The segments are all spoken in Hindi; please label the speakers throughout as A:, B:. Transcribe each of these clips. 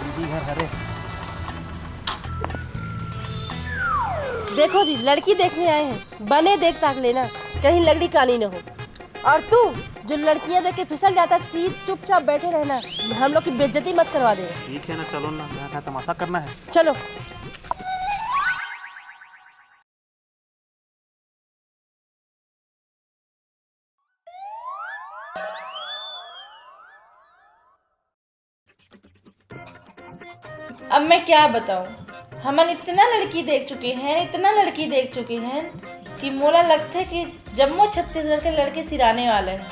A: दीदी घर हरे।
B: देखो जी, लड़की देखने आए हैं, बने देख ताक लेना, कहीं लकड़ी काली न हो। और तू जो लड़कियां देख के फिसल जाता सीध चुपचाप बैठे रहना, हम लोग की बेइज्जती मत करवा दे।
A: ठीक है ना, चलो ना, यहाँ क्या तमाशा करना है।
B: चलो। अब मैं क्या बताऊं, हमन इतना लड़की देख चुके हैं, इतना लड़की देख चुके हैं कि मोला लगता है कि जम्मू छत्तीसगढ़ के लड़के सिराने वाले हैं,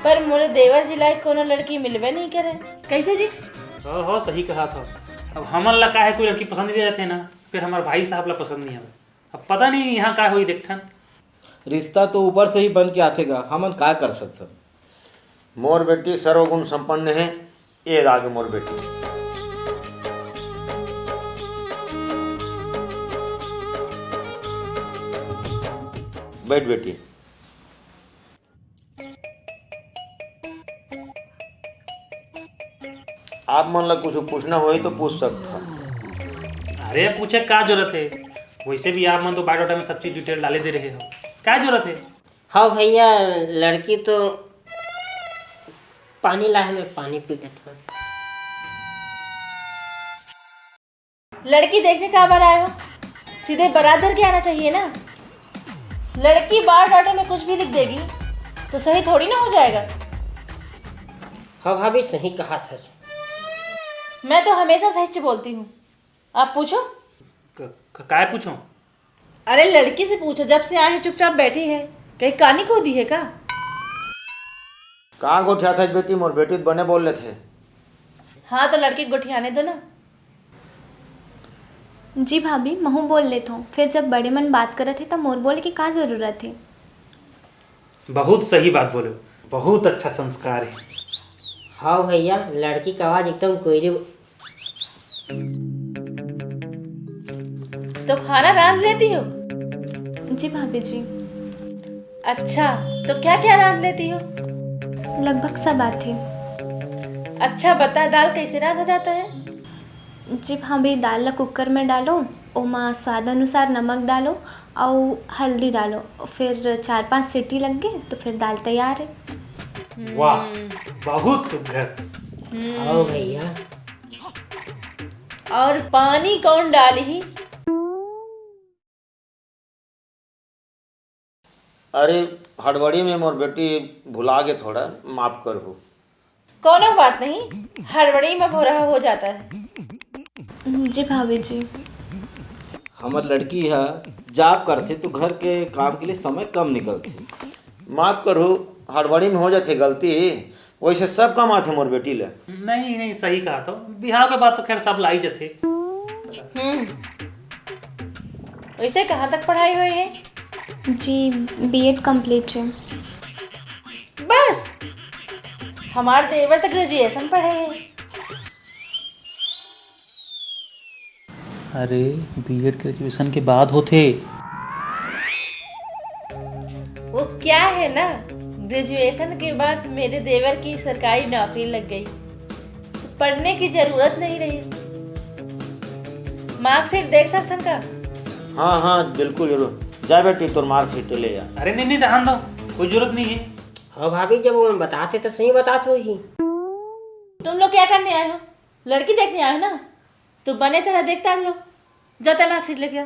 B: पर मोरे देवर जिला कोनो लड़की मिलवे नहीं करे। कैसे जी?
A: हो सही कहा था। अब हमन ला का है, कोई लड़की पसंद भी जाते ना, फिर हमारे भाई साहब ला पसंद नहीं आवे। अब पता नहीं यहाँ का हुई देखथन।
C: रिश्ता तो ऊपर से ही बन के आथेगा, हमन का कर सकते।
D: मोर बेटी सर्वगुण संपन्न है, ये आगे मोर बेटी। बैठ बेटी। आप मन ला कुछ पूछना हो तो पूछ सकता।
A: अरे पूछे का जरूरत है, वैसे भी आप मन तो बायोडाटा में सब चीज डिटेल डाले दे रहे हो, क्या जरूरत है।
E: हाँ भैया, लड़की तो पानी लाए में पानी पी लेता।
B: लड़की देखने का बार आए हो, सीधे बारात धर के आना चाहिए ना। लड़की बायोडाटा में कुछ भी लिख देगी तो सही थोड़ी ना हो जाएगा।
E: हाँ भाभी, सही कहा था।
B: मैं तो हमेशा सच बोलती हूँ। आप पूछो।
A: काय पूछो?
B: अरे लड़की से पूछो, जब से आए हैं चुपचाप बैठी है, कहीं कहानी खो दी है का?
D: कहाँ गोठिया था बेटी, मोर बेटी तो बने बोल रहे थे।
B: हाँ तो लड़की को गोठियाने दो ना।
F: जी भाभी, महू बोल लेता हूँ, फिर जब बड़े मन बात करे थे तब मोर बोले की का जरूरत है।
A: बहुत सही बात बोले, बहुत अच्छा संस्कार है।
E: हाँ भैया, लड़की का आवाज एकदम कोयले।
B: तो खाना रांध लेती हो?
F: जी भाभी जी।
B: अच्छा, तो क्या क्या रांध लेती हो?
F: लगभग सब आते।
B: अच्छा बता, दाल कैसे रांधा जाता है?
F: जी भाभी, दाल ला कुकर में डालो, ओमा स्वाद अनुसार नमक डालो और हल्दी डालो, फिर 4-5 सीटी लग गए तो फिर दाल तैयार है।
A: वाह, बहुत सुघर।
E: हाँ भैया।
B: और पानी कौन डाली?
D: अरे हड़बड़ी में मोर बेटी भुला के थोड़ा, माफ करो।
B: कोनो बात नहीं, हड़बड़ी में भोरहा हो जाता है।
F: जी भाभी जी।
C: हमार लड़की है जॉब करते तो घर के काम के लिए समय कम निकलते।
D: माफ करो, हड़बड़ी में हो जाते गलती, वैसे सब काम आते मोर बेटी ले।
A: नहीं नहीं, सही कहा तो, बिहार के बाद तो खैर सब लाई जाते।
B: वैसे कहाँ तक पढ़ाई हुई है?
F: जी बीएड कंप्लीट है।
B: बस, हमारे देवर तक ग्रेजुएशन पढ़े हैं।
A: अरे बीएड ग्रेजुएशन के बाद होते।
B: वो क्या है ना, ग्रेजुएशन के बाद मेरे देवर की सरकारी नौकरी लग गई, तो पढ़ने की जरूरत नहीं रही। मार्कशीट देख सकते का?
D: हाँ हाँ बिल्कुल जरूर, जा बेटी तोर मार्कशीट ले जा।
A: अरे नहीं नहीं, रहने दो, कोई जरूरत नहीं है।
E: हाँ भाभी, जब वो बताते तो सही बताते हो ही।
B: तुम लोग क्या करने आए हो? लड़की देखने आए हो ना, तो बने तरह देखता लो। जाता है मार्कशीट लेके आ।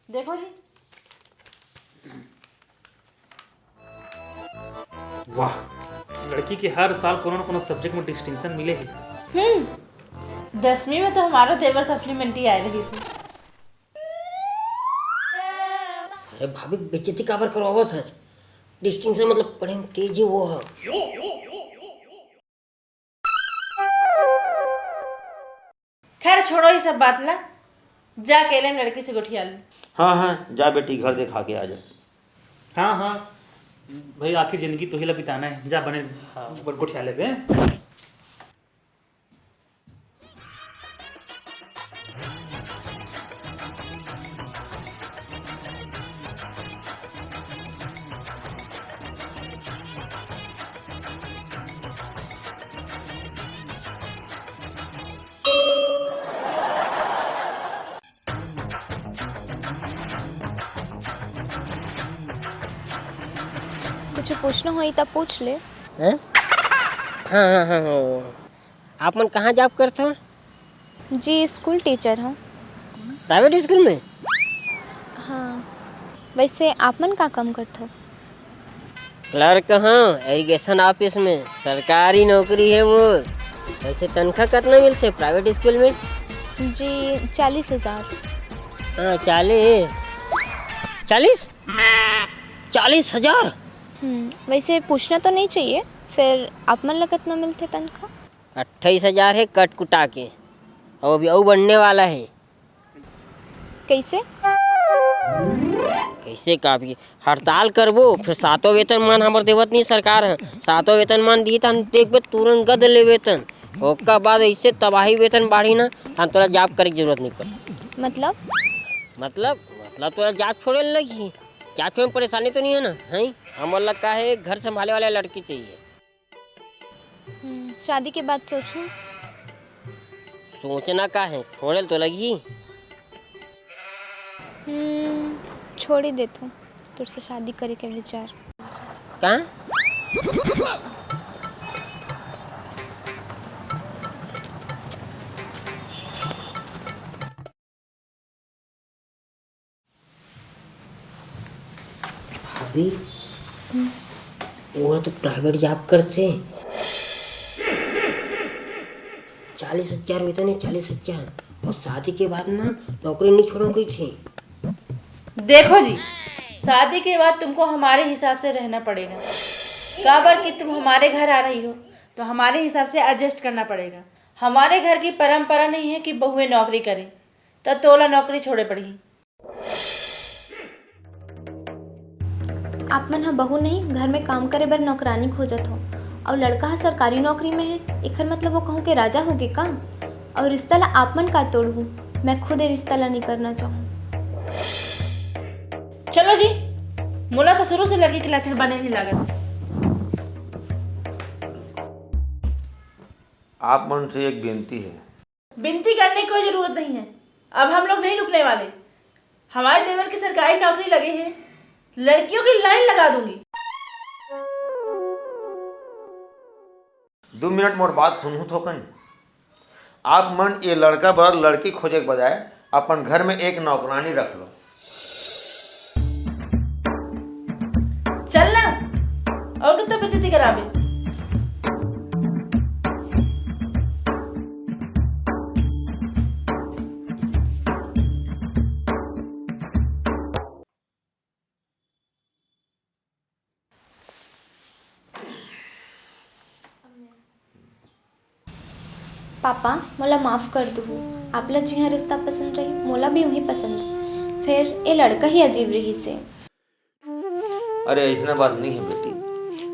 B: देखो जी।
A: वाह, लड़की के हर साल कोनो न कोनो सब्जेक्ट में डिस्टिंक्शन मिले है।
B: 10वीं में तो हमारा देवर सप्लीमेंट्री आए रही थी।
E: अरे भाभी, बेइज्जती काबर करवावो था? डिस्टिंक्शन मतलब पढ़े में तेजी वो है।
B: खैर छोड़ो ये सब बात ला, जा अकेले में लड़की से गोठिया ले।
D: हाँ हाँ, जा बेटी घर देखा के आ जा।
A: हाँ हाँ, भाई आखिर जिंदगी तो ही ला बिताना है, जा बने ऊपर कोठियाले पे।
F: कुछ पूछना हो तब पूछ ले।
E: हैं? हाँ। आप मन कहाँ जॉब करते हो?
F: जी स्कूल टीचर हूँ।
E: प्राइवेट स्कूल में?
F: हाँ, वैसे आप मन का काम करते हो?
E: क्लर्क हाँ, इरिगेशन ऑफिस में, सरकारी नौकरी है मोर। वैसे तनख्वाह कितना मिलते प्राइवेट स्कूल में?
F: जी 40,000।
E: हाँ 40,000।
F: वैसे पूछना तो नहीं चाहिए, फिर आप मन लगत ना मिलते तनख्वाह?
E: 28,000 है कट कुटा के, और अभी और बढ़ने वाला है।
F: कैसे?
E: कैसे काफी हड़ताल करबो, फिर 7वां वेतनमान हमार देवत नहीं सरकार है। 7वां वेतनमान दी तो देखबे तुरंत गद ले वेतन, ओका बाद ऐसे तबाही वेतन बाढ़ी ना, हम तोरा जॉब करे की जरूरत नहीं पड़ी। मतलब तोरा जॉब छोड़े लगी। जॉब छोड़े में परेशानी तो नहीं है ना? है हमारे लगा है घर संभाले वाला लड़की चाहिए।
F: शादी के बाद सोचूं।
E: सोचना का है, छोड़े तो लगी।
F: छोड़ ही देता हूँ, तुझसे शादी करे के विचार।
E: कहाँ? भाभी वो तो प्राइवेट जॉब करते, 40,000 वेतन है, 40,000। और शादी के बाद ना नौकरी नहीं छोड़ो गई थी।
B: देखो जी, शादी के बाद तुमको हमारे हिसाब से रहना पड़ेगा। काबर कि तुम हमारे घर आ रही हो तो हमारे हिसाब से एडजस्ट करना पड़ेगा। हमारे घर की परंपरा नहीं है कि बहुएं नौकरी करें, तो तोला नौकरी छोड़े पड़ी।
F: आप मन हा बहू नहीं घर में काम करे बर नौकरानी खोजत हो, और लड़का हा सरकारी नौकरी में है, एकर मतलब वो कहूँ के राजा होगे का? और रिश्ता ला आप मन का तोड़ू? मैं खुद ये रिश्ता ला नहीं करना चाहूँ।
B: चलो जी, मोला तो शुरू से लड़की के लक्षण बने नहीं लागत।
D: आप मन से एक विनती है।
B: विनती करने की कोई जरूरत नहीं है, अब हम लोग नहीं रुकने वाले। हमारे देवर की सरकारी नौकरी लगी है, लड़कियों की लाइन लगा दूंगी।
D: 2 मिनट मोर बात सुनू थोकन। आप मन ये लड़का बर लड़की खोजे के बजाय अपन घर में एक नौकरानी रख लो।
B: चलना और कितना बेइज्जती करावे।
F: पापा मोला माफ़ कर दो, आपला जिहा रिश्ता पसंद रही मोला भी वही पसंद रही, फिर ये लड़का ही अजीब रही से।
D: अरे ऐसा बात नहीं है बेटी,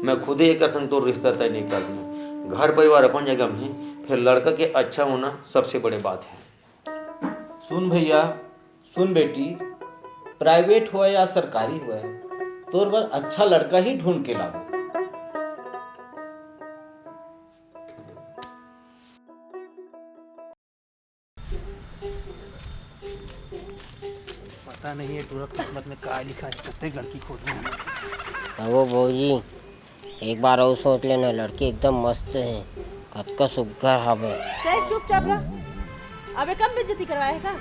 D: मैं खुद ही एक संग तो रिश्ता तय नहीं कर दूँ। घर परिवार अपन जगह में है, फिर लड़का के अच्छा होना सबसे बड़ी बात है।
C: सुन भैया, सुन बेटी, प्राइवेट हुआ या सरकारी हुआ, तोर बस अच्छा लड़का ही ढूंढ के लाओ।
A: पता नहीं है पूरा किस्मत में क्या लिखा है, कितने लड़की खोजूं।
E: वो भौजी एक बार और सोच लेना, लड़की एकदम मस्त है, कतका सुग्घर हवे।
B: चुपचाप रह, अबे कब बेइज्जती करवाए का?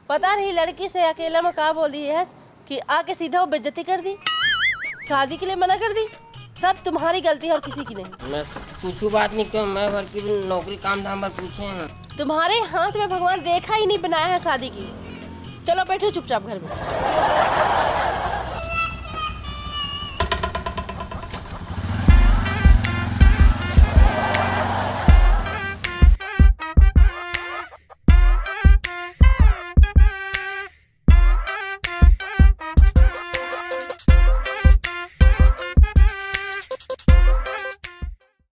B: पता नहीं लड़की से अकेला में का बोल दी है कि आके सीधा वो बेइज्जती कर दी, शादी के लिए मना कर दी। सब तुम्हारी गलती है और किसी की नहीं।
E: मैं पूछू बात नहीं क्यों, मैं भर की नौकरी काम धाम पर पूछे हैं।
B: तुम्हारे हाथ में भगवान रेखा ही नहीं बनाया है शादी की। चलो बैठो चुपचाप घर में।